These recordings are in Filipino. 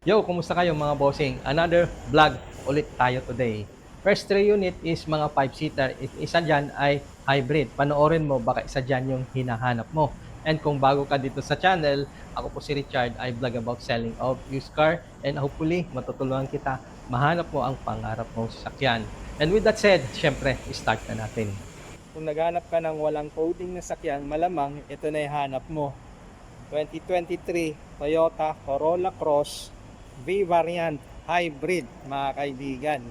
Yo, kumusta kayo mga bossing? Another vlog ulit tayo today. First 3 unit is mga 5-seater. Isa dyan ay hybrid. Panoorin mo, baka isa dyan yung hinahanap mo. And kung bago ka dito sa channel, ako po si Richard. I vlog about selling of used car. And hopefully, matutulungan kita mahanap mo ang pangarap mong sasakyan. And with that said, syempre, start na natin. Kung naghanap ka ng walang coding na sakyan, malamang ito na yung hanap mo. 2023 Toyota Corolla Cross V-Variant Hybrid, mga kaibigan.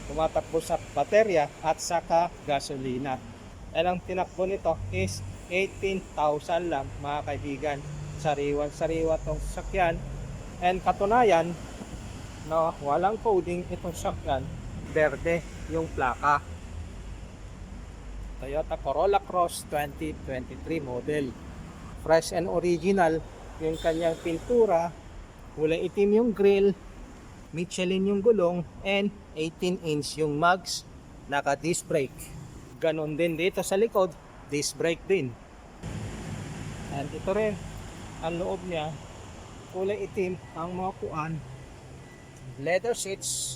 Tumatakbo sa baterya at saka gasolina. And ang tinakbo nito is 18,000 lang, mga kaibigan. Sariwan-sariwa tong sasakyan. And katunayan, no, walang coding itong sasakyan. Verde yung plaka. Toyota Corolla Cross 2023 model. Fresh and original yung kanyang pintura. Kulay itim yung grill, Michelin yung gulong, and 18-inch yung mugs, naka-disc brake. Ganon din dito sa likod, disc brake din. And ito rin, ang loob niya, kulay itim ang mga puan, leather seats.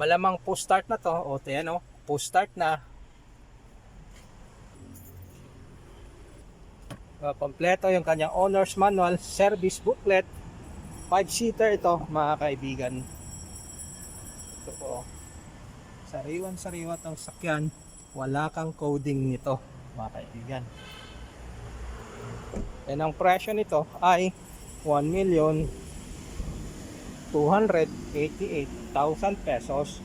Malamang push start na to, o tayo, push start na. Kompleto yung kanyang owner's manual, service booklet. 5-seater ito, mga kaibigan. Ito po, sariwan-sariwa tong sakyan. Wala kang coding nito, mga kaibigan. And ang presyo nito ay 1,288,000 pesos.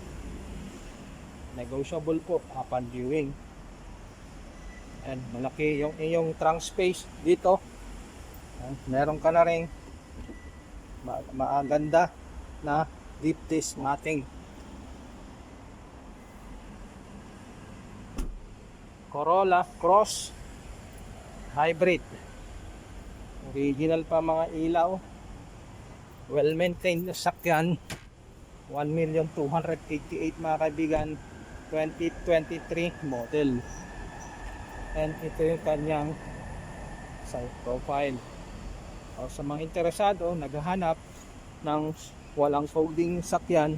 Negotiable po upon viewing. And malaki yung iyong trunk space dito. Meron ka na ring maganda na deep dish matting. Corolla Cross Hybrid. Original pa mga ilaw. Well maintained na sakyan. 1,288,000, mga kaibigan. 2023 model. And ito yung kanyang side profile. O, sa mga interesado, naghahanap ng walang coding sakyan,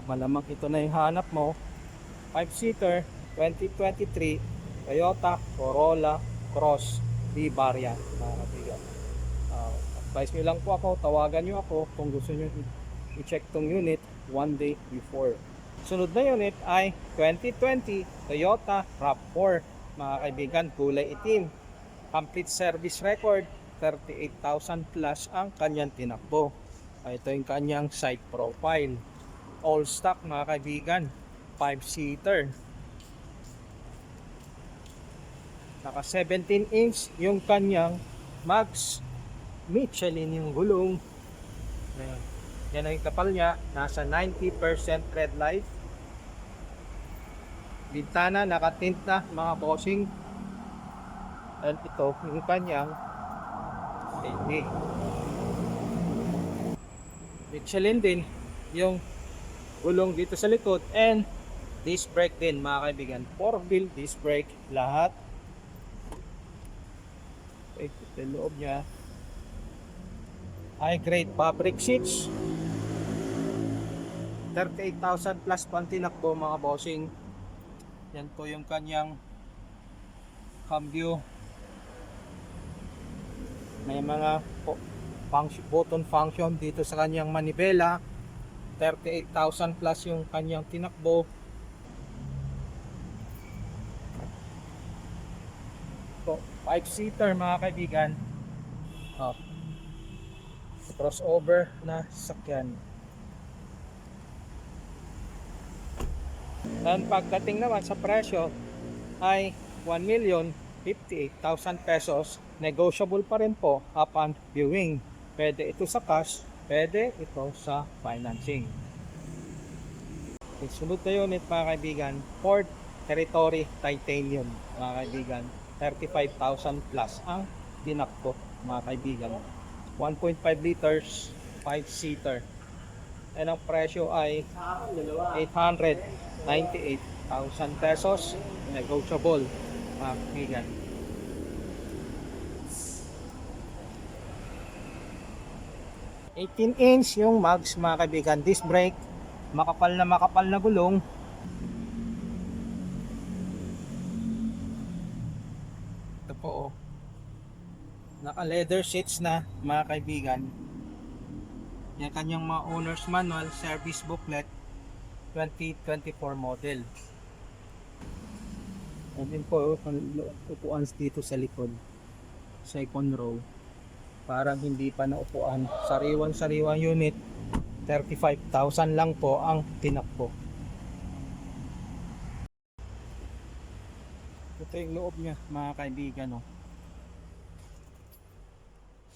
malamang ito na yung hanap mo. 5-seater 2023 Toyota Corolla Cross V-Variant, mga kaibigan. Advise nyo lang po ako, tawagan nyo ako kung gusto nyo i-check tong unit one day before. Sunod na unit ay 2020 Toyota RAV4, mga kaibigan, kulay itim. Complete service record, 38,000 plus ang kanyang tinakbo. Ito yung kanyang side profile. All stock, mga kaibigan, 5-seater. Naka 17-inch yung kanyang mags. Michelin yung gulong. Yan ang kapal niya, nasa 90% red light. Bintana nakatint na, mga bossing. And ito yung kanyang LED. Michelin din yung gulong dito sa likod, and disc brake din, mga kaibigan. 4-wheel disc brake lahat. Ito loob niya. High grade fabric seats. 38,000 plus pantinakbo, mga bossing. Yan po yung kanyang cambio. May mga button function dito sa kanyang manibela. 38,000 plus yung kanyang tinakbo. So, 5-seater, mga kaibigan. Crossover na sakyan. And pagdating naman sa presyo ay 1,058,000 pesos. Negotiable pa rin po upon viewing. Pwede ito sa cash, pwede ito sa financing. Sunod na unit, mga kaibigan, Ford Territory Titanium, mga kaibigan. 35,000 plus ang dinakbo, mga kaibigan. 1.5 liters, 5-seater. And ang presyo ay 898,000 pesos. Negotiable, mga kaibigan. 18-inch yung mags mga kaibigan, disc brake, makapal na gulong. Ito po oh, naka leather seats na mga kaibigan. Yan kanyang mga owner's manual, service booklet, 2024 model. And then po, upuan dito sa likod, second row. Parang hindi pa naupuan. Sariwang-sariwang unit, 35,000 lang po ang tinakbo. Ito yung loob niya mga kaibigan oh.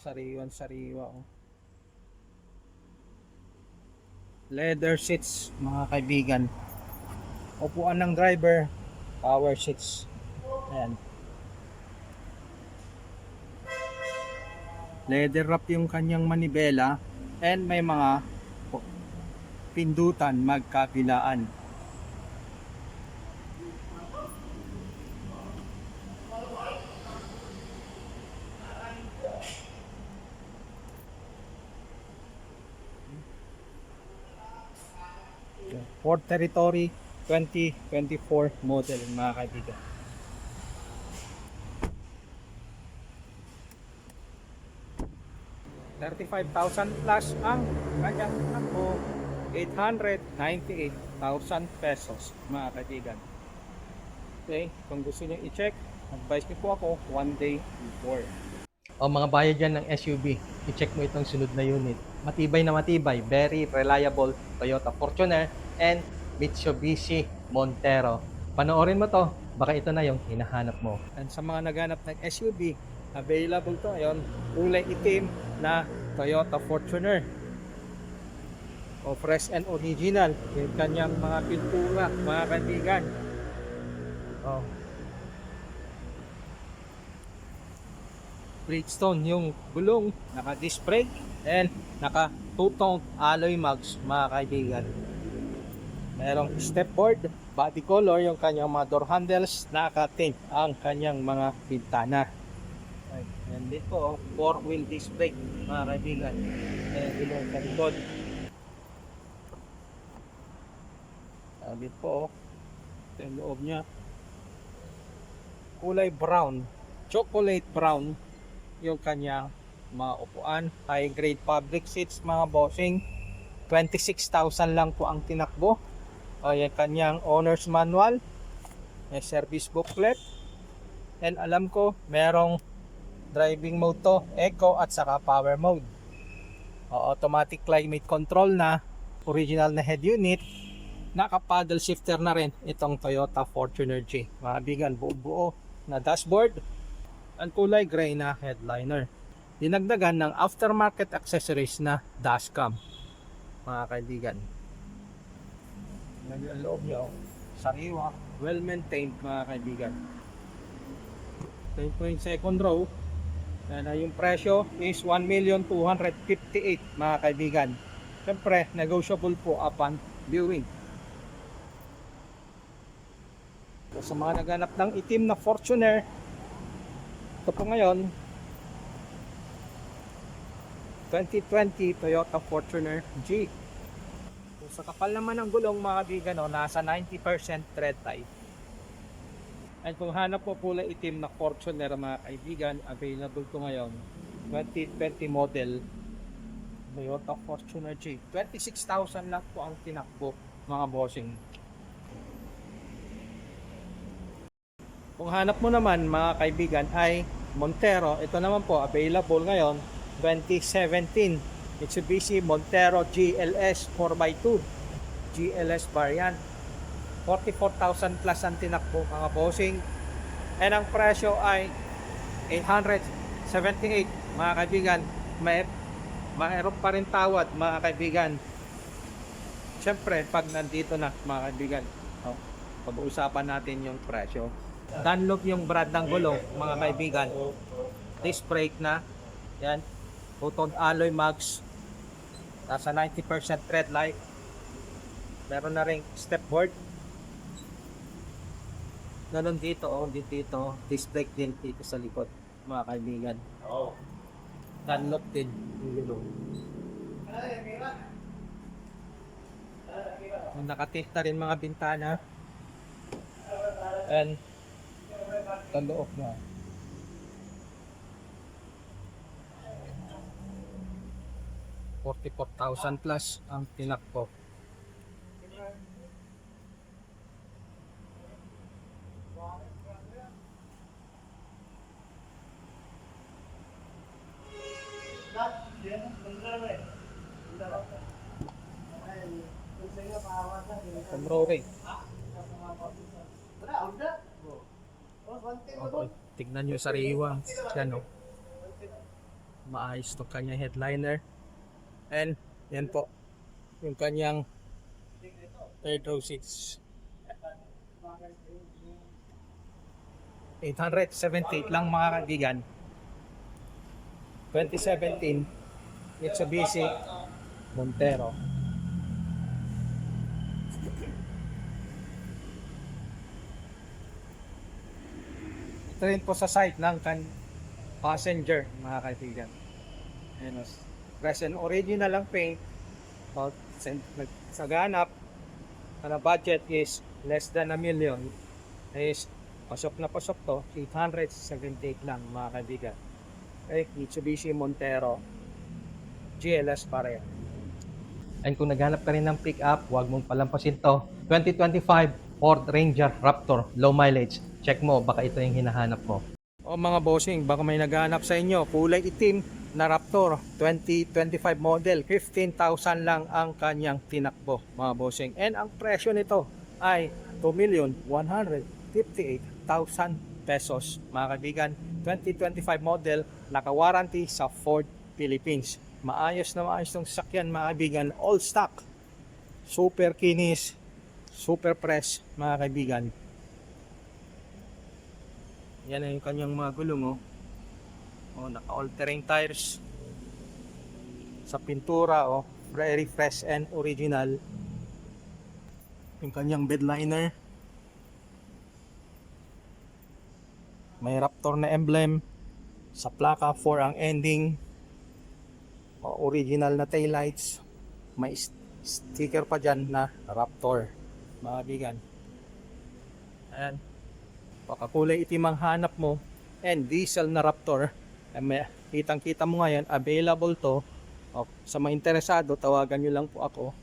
Sariwan-sariwa oh. Leather seats mga kaibigan. Upuan ng driver, power seats. Ayan. Leather wrap yung kanyang manibela and may mga pindutan magkabilaan. Ford Territory 2024 model mga kaibigan. $35,000 plus ang kanyang takbo, 898,000 pesos mga kaibigan. Okay, kung gusto niyo i-check, advice niyo po ako 1 day before. O mga buyer dyan ng SUV, i-check mo itong sunod na unit. Matibay na matibay, very reliable Toyota Fortuner and Mitsubishi Montero. Panoorin mo to, baka ito na yung hinahanap mo. And sa mga naghanap ng SUV, available to ngayon, kulay itim na Toyota Fortuner. O fresh and original, yung kanyang mga pintura, mga kaibigan. Oh. Bridgestone yung gulong, naka disc brake and naka two-tone alloy mags mga kaibigan. Merong stepboard, body color yung kanyang mga door handles, naka-tint ang kanyang mga bintana. And din po, 4-wheel disc brake mga kaibigan. And gulong sa likod. Dito po, ito yung loob niya. Kulay brown, chocolate brown yung kanyang mga upuan. High grade fabric seats mga bossing. 26,000 lang po ang tinakbo. Yung kanyang owner's manual, may service booklet, and alam ko merong driving mode to, eco at saka power mode. Automatic climate control na, original na head unit, naka paddle shifter na rin itong Toyota Fortuner G. Mabigan, buo-buo na dashboard, ang kulay gray na headliner. Dinagdagan ng aftermarket accessories na dashcam mga kaibigan. Ang loob niya, sariwa, well maintained mga kaibigan. Ito yung second row. Yung presyo is 1,258,000 mga kaibigan. Siyempre, negotiable po upon viewing. Sa mga naghanap ng itim na Fortuner, ito po ngayon 2020 Toyota Fortuner G. Sa kapal naman ng gulong mga kaibigan, nasa 90% tread tie. At kung hanap po kulay itim na Fortuner mga kaibigan, available to ngayon 2020 model Toyota Fortuner G. 26,000 lang po ang tinakbo mga bossing. Kung hanap mo naman mga kaibigan ay Montero, ito naman po available ngayon 2017 Mitsubishi Montero GLS 4x2 GLS variant. 44,000 plus ang tinakbo mga bossing. And ang presyo ay 878 mga kaibigan. Mayroon pa rin tawad mga kaibigan. Siyempre pag nandito na mga kaibigan, pag-uusapan natin yung presyo. Dunlop yung brand ng gulong mga kaibigan. Disc brake na. Yan. Two-tone alloy mags. Nasa 90% tread light. Meron na ring stepboard. Ganon dito, dito. Disc brake din dito sa likod mga kaibigan. Dunlop din yung gulong. Nakatip na rin mga bintana. And sa loob na. $44,000 plus ang tinakbo. Kumrori. Okay. Tignan nyo sa riwa. Yan o. Maayos to kanya headliner. And yan po. Yung kanyang third row seats. 878 lang mga kaibigan. 2017 Mitsubishi Montero. Ito rin po sa side ng passenger mga kaibigan. Ayan, present original lang paint. Sa ganap na budget is less than $1 million, is pasok na pasok to, 878 lang mga kaibigan. Okay, Mitsubishi Montero GLS para yan. And kung naghanap ka rin ng pick-up, huwag mong palampasin to. 2025 Ford Ranger Raptor, low mileage. Check mo, baka ito yung hinahanap mo. O mga bossing, baka may naghahanap sa inyo, kulay itim na Raptor 2025 model, 15,000 lang ang kanyang tinakbo mga bossing. And ang presyo nito ay 2,158,000 pesos mga kaibigan. 2025 model, naka-warranty sa Ford Philippines. Maayos na maayos ng sasakyan mga kaibigan, all stock, super kinis, super press mga kaibigan. Yan yung kanyang mga gulong naka-all-terrain tires. Sa pintura very fresh and original. Yung kanyang bed liner. May Raptor na emblem. Sa plaka 4 ang ending. Original na taillights. May sticker pa dyan na Raptor mga kaibigan. Ayan, pakakulay itim ang hanap mo and diesel na Raptor. Kitang kita mo ngayon, available to. Sa mga interesado, tawagan nyo lang po ako.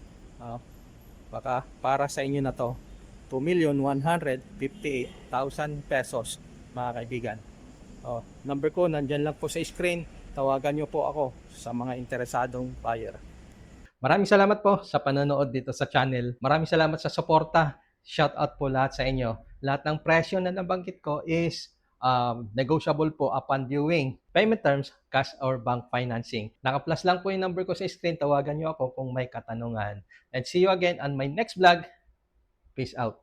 Baka para sa inyo na to, 2,158,000 pesos mga kaibigan. Number ko nandyan lang po sa screen. Tawagan nyo po ako sa mga interesadong buyer. Maraming salamat po sa panonood dito sa channel. Maraming salamat sa suporta. Shout out po lahat sa inyo. Lahat ng presyo na nabanggit ko is negotiable po upon viewing. Payment terms, cash or bank financing. Naka-plus lang po yung number ko sa screen. Tawagan nyo ako kung may katanungan. And see you again on my next vlog. Peace out.